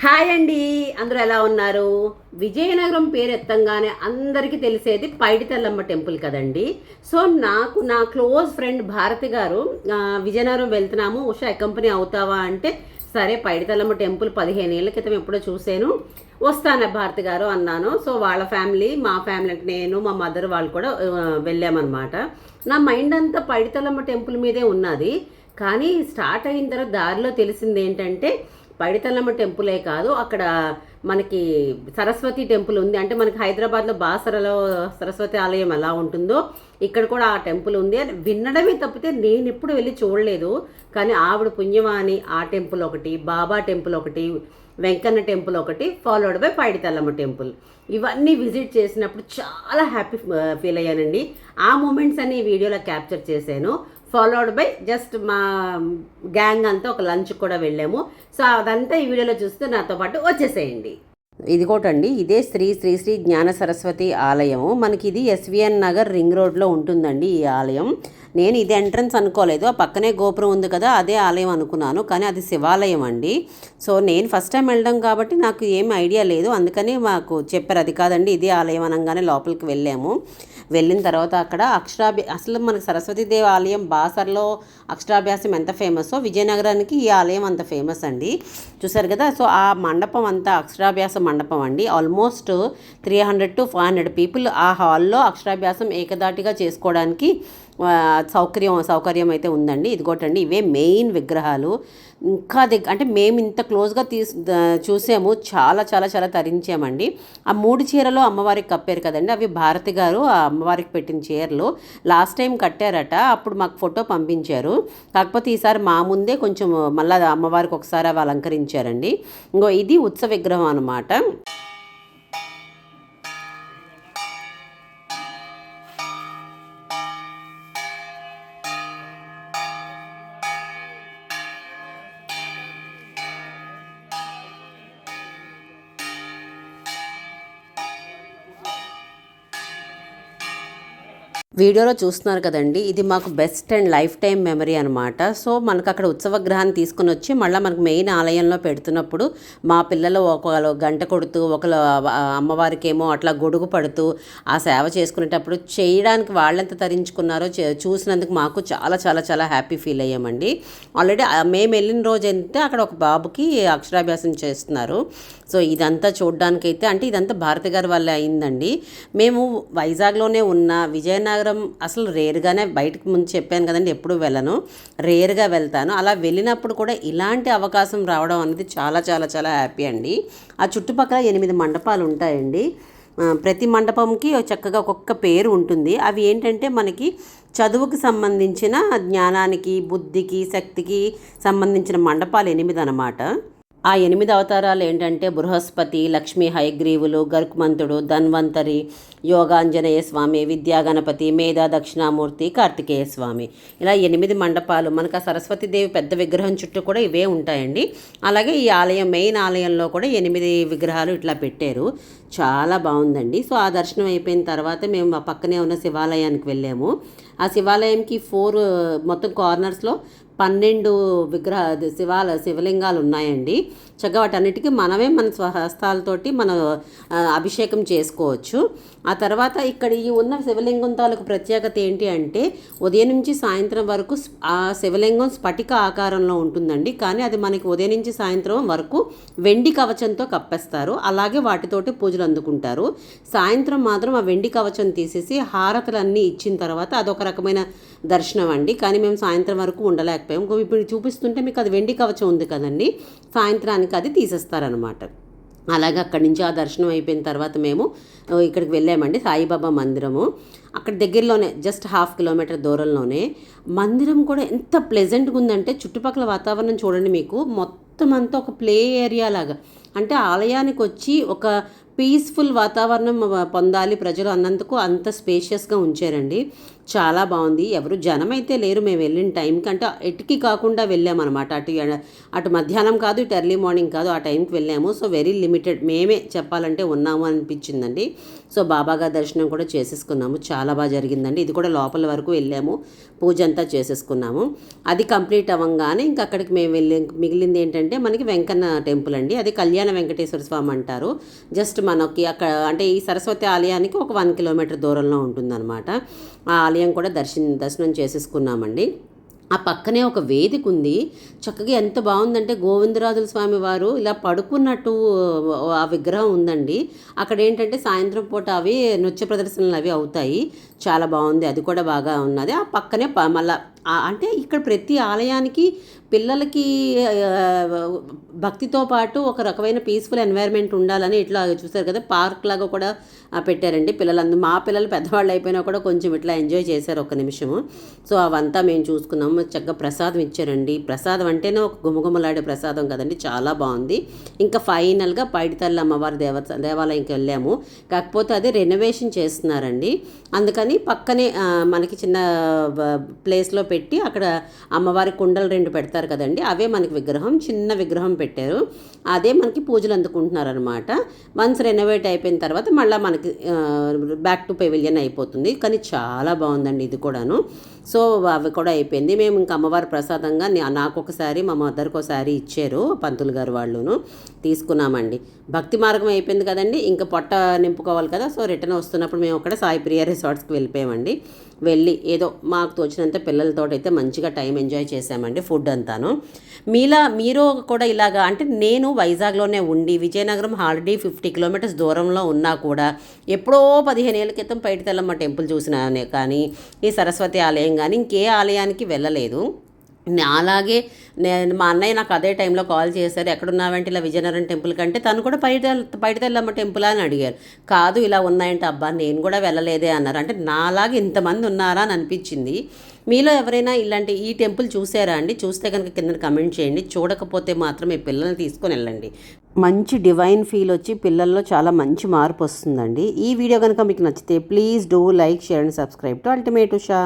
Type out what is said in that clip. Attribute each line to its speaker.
Speaker 1: Hi అండి, అందరూ ఎలా ఉన్నారు? విజయనగరం పేరు ఎత్తంగానే అందరికీ తెలిసేది పైడితల్లమ్మ టెంపుల్ కదండి. సో నా క్లోజ్ ఫ్రెండ్ భారతి గారు విజయనగరం వెళ్తున్నాము, ఉషా అకంపెనీ అవుతావా అంటే సరే పైడితల్లమ్మ టెంపుల్ 15 ఏళ్ల క్రితం ఎప్పుడో చూశాను, వస్తాను భారతి గారు అన్నాను. సో వాళ్ళ ఫ్యామిలీ, మా ఫ్యామిలీ అంటే నేను, మా మదర్ వాళ్ళు కూడా వెళ్ళామన్నమాట. నా మైండ్ అంతా పైడితల్లమ్మ టెంపుల్ మీదే ఉన్నది. కానీ స్టార్ట్ అయిన తర్వాత దారిలో తెలిసింది ఏంటంటే పైడితల్లమ్మ టెంపులే కాదు, అక్కడ మనకి సరస్వతి టెంపుల్ ఉంది. అంటే మనకి హైదరాబాద్లో బాసరలో సరస్వతి ఆలయం ఎలా ఉంటుందో ఇక్కడ కూడా ఆ టెంపుల్ ఉంది అని వినడమే తప్పితే నేను ఎప్పుడు వెళ్ళి చూడలేదు. కానీ ఆవిడ పుణ్యమాని ఆ టెంపుల్ ఒకటి, బాబా టెంపుల్ ఒకటి, వెంకన్న టెంపుల్ ఒకటి, ఫాలోడ్ బై పైడితల్లమ్మ టెంపుల్, ఇవన్నీ విజిట్ చేసినప్పుడు చాలా హ్యాపీ ఫీల్ అయ్యానండి. ఆ మూమెంట్స్ అన్ని ఈ వీడియోలో క్యాప్చర్ చేశాను. ఫాలోడ్ బై జస్ట్ మా గ్యాంగ్ అంతా ఒక లంచ్ కూడా వెళ్ళాము. సో అదంతా ఈ వీడియోలో చూస్తే నాతో పాటు వచ్చేసేయండి. ఇదిగోటండి, ఇదే శ్రీ శ్రీ శ్రీ జ్ఞాన సరస్వతి ఆలయం. మనకి ఇది ఎస్విఎన్ నగర్ రింగ్ రోడ్లో ఉంటుందండి ఈ ఆలయం. నేను ఇది ఎంట్రన్స్ అనుకోలేదు, ఆ పక్కనే గోపురం ఉంది కదా అదే ఆలయం అనుకున్నాను, కానీ అది శివాలయం అండి. సో నేను ఫస్ట్ టైం వెళ్ళడం కాబట్టి నాకు ఏం ఐడియా లేదు, అందుకని మాకు చెప్పారు అది కాదండి ఇదే ఆలయం అనగానే లోపలికి వెళ్ళాము. వెళ్ళిన తర్వాత అక్కడ అసలు మనకి సరస్వతీదేవి ఆలయం బాసర్లో అక్షరాభ్యాసం ఎంత ఫేమస్సో విజయనగరానికి ఈ ఆలయం అంత ఫేమస్ అండి. చూసారు కదా. సో ఆ మండపం అంతా అక్షరాభ్యాస మండపం అండి. ఆల్మోస్ట్ 300 to 500 పీపుల్ ఆ హాల్లో అక్షరాభ్యాసం ఏకదాటిగా చేసుకోవడానికి సౌకర్యం అయితే ఉందండి. ఇదిగోటండి, ఇవే మెయిన్ విగ్రహాలు. ఇంకా అంటే మేము ఇంత క్లోజ్గా చూసాము, చాలా చాలా చాలా తరించామండి. ఆ 3 చీరలు అమ్మవారికి కప్పారు కదండి, అవి భారతి గారు ఆ అమ్మవారికి పెట్టిన చీరలు లాస్ట్ టైం కట్టారట, అప్పుడు మాకు ఫోటో పంపించారు. కాకపోతే ఈసారి మా ముందే కొంచెం మళ్ళీ అమ్మవారికి ఒకసారి అవి అలంకరించారండి. ఇంకో ఇది ఉత్సవ విగ్రహం అనమాట. వీడియోలో చూస్తున్నారు కదండి, ఇది మాకు best and life time memory అనమాట. సో మనకు అక్కడ ఉత్సవ గ్రహాన్ని తీసుకుని వచ్చి మళ్ళీ మనకు మెయిన్ ఆలయంలో పెడుతున్నప్పుడు మా పిల్లలు ఒకళ్ళు గంట కొడుతూ ఒకళ్ళు అమ్మవారికి ఏమో అట్లా గొడుగు పడుతూ ఆ సేవ చేసుకునేటప్పుడు చేయడానికి వాళ్ళెంత తరించుకున్నారో చూసినందుకు మాకు చాలా చాలా చాలా హ్యాపీ ఫీల్ అయ్యామండి. ఆల్రెడీ మేము వెళ్ళిన రోజు అయితే అక్కడ ఒక బాబుకి అక్షరాభ్యాసం చేస్తున్నారు. సో ఇదంతా చూడడానికైతే అంటే ఇదంతా భారతి గారి వల్ల అయిందండి. మేము వైజాగ్లోనే ఉన్న విజయనగరం అసలు రేరుగానే, బయటకు ముందు చెప్పాను కదండి ఎప్పుడు వెళ్ళను, రేరుగా వెళ్తాను. అలా వెళ్ళినప్పుడు కూడా ఇలాంటి అవకాశం రావడం అనేది చాలా చాలా చాలా హ్యాపీ అండి. ఆ చుట్టుపక్కల 8 మండపాలు ఉంటాయండి. ప్రతి మండపంకి చక్కగా ఒక్కొక్క పేరు ఉంటుంది. అవి ఏంటంటే మనకి చదువుకు సంబంధించిన, జ్ఞానానికి, బుద్ధికి, శక్తికి సంబంధించిన మండపాలు 8 అన్నమాట. ఆ 8 అవతారాలు ఏంటంటే బృహస్పతి, లక్ష్మీ హయగ్రీవులు, గరుక్మంతుడు, ధన్వంతరి, యోగాంజనేయ స్వామి, విద్యాగణపతి, మేధా దక్షిణామూర్తి, కార్తికేయ స్వామి, ఇలా 8 మండపాలు. మనకు ఆ సరస్వతీదేవి పెద్ద విగ్రహం చుట్టూ కూడా ఇవే ఉంటాయండి. అలాగే ఈ ఆలయం మెయిన్ ఆలయంలో కూడా 8 విగ్రహాలు ఇట్లా పెట్టారు. చాలా బాగుందండి. సో ఆ దర్శనం అయిపోయిన తర్వాత మేము ఆ పక్కనే ఉన్న శివాలయానికి వెళ్ళాము. ఆ శివాలయంకి మొత్తం కార్నర్స్లో 12 శివలింగాలు ఉన్నాయండి. చక్కగా వాటన్నిటికీ మనమే మన స్వహస్తాలతోటి మనం అభిషేకం చేసుకోవచ్చు. ఆ తర్వాత ఇక్కడ ఈ ఉన్న శివలింగం తాలూకు ప్రత్యేకత ఏంటి అంటే ఉదయం నుంచి సాయంత్రం వరకు ఆ శివలింగం స్ఫటిక ఆకారంలో ఉంటుందండి. కానీ అది మనకి ఉదయం నుంచి సాయంత్రం వరకు వెండి కవచంతో కప్పేస్తారు. అలాగే వాటితోటి పూజలు అందుకుంటారు. సాయంత్రం మాత్రం ఆ వెండి కవచం తీసేసి హారతులన్నీ ఇచ్చిన తర్వాత అదొక రకమైన దర్శనం అండి. కానీ మేము సాయంత్రం వరకు ఉండలేకపోయాం. ఇప్పుడు చూపిస్తుంటే మీకు అది వెండి కవచం ఉంది కదండి, సాయంత్రానికి అది తీసేస్తారనమాట. అలాగే అక్కడి నుంచి ఆ దర్శనం అయిపోయిన తర్వాత మేము ఇక్కడికి వెళ్ళామండి, సాయిబాబా మందిరము. అక్కడ దగ్గరలోనే జస్ట్ 1/2 కిలోమీటర్ దూరంలోనే మందిరం కూడా ఎంత ప్లెజెంట్గా ఉందంటే చుట్టుపక్కల వాతావరణం చూడండి, మీకు మొత్తం అంతా ఒక ప్లే ఏరియా లాగా. అంటే ఆలయానికి వచ్చి ఒక పీస్ఫుల్ వాతావరణం పొందాలి ప్రజలు అన్నందుకు అంత స్పేషియస్గా ఉంచారండి. చాలా బాగుంది. ఎవరు జనమైతే లేరు మేము వెళ్ళిన టైంకి. అంటే ఎటుకి కాకుండా వెళ్ళామనమాట. అటు మధ్యాహ్నం కాదు, ఇటు ఎర్లీ మార్నింగ్ కాదు, ఆ టైంకి వెళ్ళాము. సో వెరీ లిమిటెడ్ మేమే చెప్పాలంటే ఉన్నాము అనిపించిందండి. సో బాబాగారి దర్శనం కూడా చేసేసుకున్నాము. చాలా బాగా జరిగిందండి. ఇది కూడా లోపల వరకు వెళ్ళాము, పూజ అంతా చేసేసుకున్నాము. అది కంప్లీట్ అవ్వగానే ఇంకా అక్కడికి మేము మిగిలింది ఏంటంటే మనకి వెంకన్న టెంపుల్ అండి. అది కళ్యాణ వెంకటేశ్వర స్వామి అంటారు. జస్ట్ మనకి అక్కడ అంటే ఈ సరస్వతి ఆలయానికి ఒక 1 కిలోమీటర్ దూరంలో ఉంటుందన్నమాట. ఆ ఆలయం కూడా దర్శనం చేసేసుకున్నామండి. ఆ పక్కనే ఒక వేదిక ఉంది. చక్కగా ఎంత బాగుందంటే గోవిందరాజుల స్వామి వారు ఇలా పడుకున్నట్టు ఆ విగ్రహం ఉందండి. అక్కడ ఏంటంటే సాయంత్రం పూట అవి నృత్య ప్రదర్శనలు అవి అవుతాయి. చాలా బాగుంది. అది కూడా బాగా ఉన్నది. ఆ పక్కనే మళ్ళా అంటే ఇక్కడ ప్రతి ఆలయానికి పిల్లలకి భక్తితో పాటు ఒక రకమైన పీస్ఫుల్ ఎన్వైర్న్మెంట్ ఉండాలని ఇట్లా చూసారు కదా, పార్క్ లాగా కూడా పెట్టారండి. మా పిల్లలు పెద్దవాళ్ళు అయిపోయినా కూడా కొంచెం ఇట్లా ఎంజాయ్ చేశారు ఒక నిమిషము. సో అవంతా మేము చూసుకున్నాము. చక్కగా ప్రసాదం ఇచ్చారండి. ప్రసాదం అంటేనే ఒక గుమగుమలాడే ప్రసాదం కదండి, చాలా బాగుంది. ఇంకా ఫైనల్గా పైడితల్లి అమ్మవారి దేవాలయంకి వెళ్ళాము. కాకపోతే అది రెనోవేషన్ చేస్తున్నారండి. అందుకని పక్కనే మనకి చిన్న ప్లేస్లో పెట్టి అక్కడ అమ్మవారి కుండలు 2 పెడతారు కదండి, అవే మనకి చిన్న విగ్రహం పెట్టారు. అదే మనకి పూజలు అందుకుంటున్నారనమాట. వన్స్ రెనోవేట్ అయిపోయిన తర్వాత మళ్ళీ మనకి బ్యాక్ టు పెవిలియన్ అయిపోతుంది. కానీ చాలా బాగుందండి ఇది కూడాను. సో అవి కూడా అయిపోయింది. మేము ఇంకా అమ్మవారి ప్రసాదంగా నాకు ఒకసారి మా మదర్కి ఒకసారి ఇచ్చారు పంతులు గారు వాళ్ళును, తీసుకున్నామండి. భక్తి మార్గం అయిపోయింది కదండి, ఇంకా పొట్ట నింపుకోవాలి కదా. సో రిటర్న్ వస్తున్నప్పుడు మేము అక్కడ సాయి ప్రియ రిసార్ట్స్కి వెళ్ళిపోయామండి. వెళ్ళి ఏదో మాకు తోచినంత పిల్లలతో అయితే మంచిగా టైం ఎంజాయ్ చేసామండి. ఫుడ్ అంతాను మీరు కూడా ఇలాగా అంటే నేను వైజాగ్లోనే ఉండి విజయనగరం ఆల్రెడీ 50 కిలోమీటర్స్ దూరంలో ఉన్నా కూడా ఎప్పుడో 15 ఏళ్ళ క్రితం పైడితల్లమ్మ టెంపుల్ చూసినానే కానీ ఈ సరస్వతి ఆలయం కానీ ఇంకే ఆలయానికి వెళ్ళలేదు. అలాగే మా అన్నయ్య నాకు అదే టైంలో కాల్ చేశారు, ఎక్కడున్నావంటే ఇలా విజయనగరం టెంపుల్ కంటే తను కూడా పైడితల్లమ్మ టెంపుల్ అని అడిగారు. కాదు ఇలా ఉన్నాయంటే అబ్బా నేను కూడా వెళ్ళలేదే అన్నారు. అంటే నాలాగే ఇంతమంది ఉన్నారా అని అనిపించింది. మీలో ఎవరైనా ఇలాంటి ఈ టెంపుల్ చూసారా అండి? చూస్తే కనుక కింద కమెంట్ చేయండి. చూడకపోతే మాత్రం మీ పిల్లల్ని తీసుకొని వెళ్ళండి. మంచి డివైన్ ఫీల్ వచ్చి పిల్లల్లో చాలా మంచి మార్పు వస్తుందండి. ఈ వీడియో కనుక మీకు నచ్చితే please do like, share and subscribe to ultimate Usha.